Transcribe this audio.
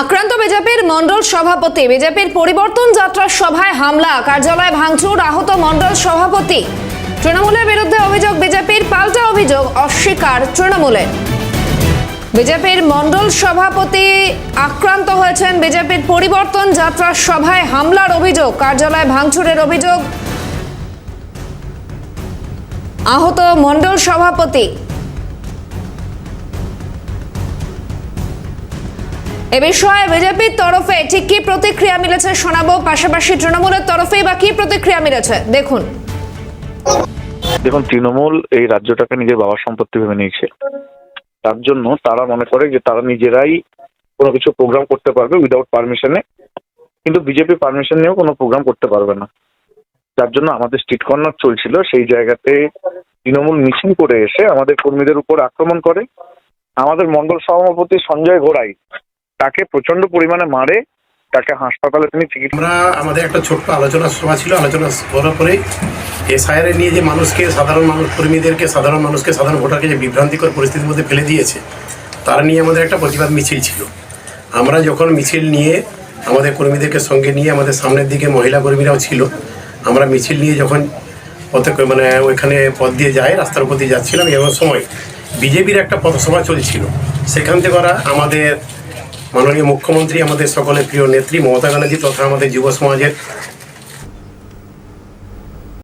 আক্রান্ত বিজেপির মণ্ডল সভাপতি। বিজেপির পরিবর্তন যাত্রার সভায় হামলা, কার্যালয় ভাঙচুর, আহত মণ্ডল সভাপতি। তৃণমূলের বিরুদ্ধে অভিযোগ বিজেপির, পাল্টা অভিযোগ অস্বীকার তৃণমূলের। বিজেপির মণ্ডল সভাপতি আক্রান্ত হয়েছেন। বিজেপির পরিবর্তন যাত্রার সভায় হামলার অভিযোগ, কার্যালয় ভাঙচুরের অভিযোগ, আহত মণ্ডল সভাপতি। এ বিষয়ে বিজেপির তরফে ঠিক কি প্রতিক্রিয়া মিলেছে শোনাবো, পাশাপাশি তৃণমূলের তরফে বা কি প্রতিক্রিয়া মিলেছে দেখুন। দেখুন, তৃণমূল এই রাজ্যটাকে নিজের বাবার সম্পত্তি ভেবে নিয়েছে। তার জন্য তারা মনে করে যে তারা নিজেরাই কোনো কিছু প্রোগ্রাম করতে পারবে উইদাউট পারমিশনে, কিন্তু বিজেপি পারমিশন নিয়েও কোনো প্রোগ্রাম করতে পারবে না। যার জন্য আমাদের স্ট্রিট কর্নার চলছিল, সেই জায়গাতে তৃণমূল মিছিল করে এসে আমাদের কর্মীদের উপর আক্রমণ করে। আমাদের মণ্ডল সভাপতি সঞ্জয় ঘোড়াই তাকে প্রচন্ড পরিমাণে মারে, তাকে হাসপাতালে তিনি চিকিৎসা। আমরা আমাদের একটা ছোট্ট আলোচনা সভা ছিল, আলোচনা করার পরে এসআইআর নিয়ে যে মানুষকে, সাধারণ মানুষ কর্মীদেরকে, সাধারণ মানুষকে, সাধারণ ভোটারকে যে বিভ্রান্তিকর পরিস্থিতির মধ্যে ফেলে দিয়েছে, তার নিয়ে আমাদের একটা প্রতিবাদ মিছিল ছিল। আমরা যখন মিছিল নিয়ে আমাদের কর্মীদেরকে সঙ্গে নিয়ে, আমাদের সামনের দিকে মহিলা কর্মীরাও ছিল, আমরা মিছিল নিয়ে যখন ওইখানে পথ দিয়ে যাই, রাস্তার উপর দিয়ে যাচ্ছিলাম, এমন সময় বিজেপির একটা পথসভা চলছিল। সেখান থেকে ওরা আমাদের মাননীয় মুখ্যমন্ত্রী, আমাদের সকলের প্রিয় নেত্রী মমতা ব্যানার্জি তথা আমাদের যুব সমাজের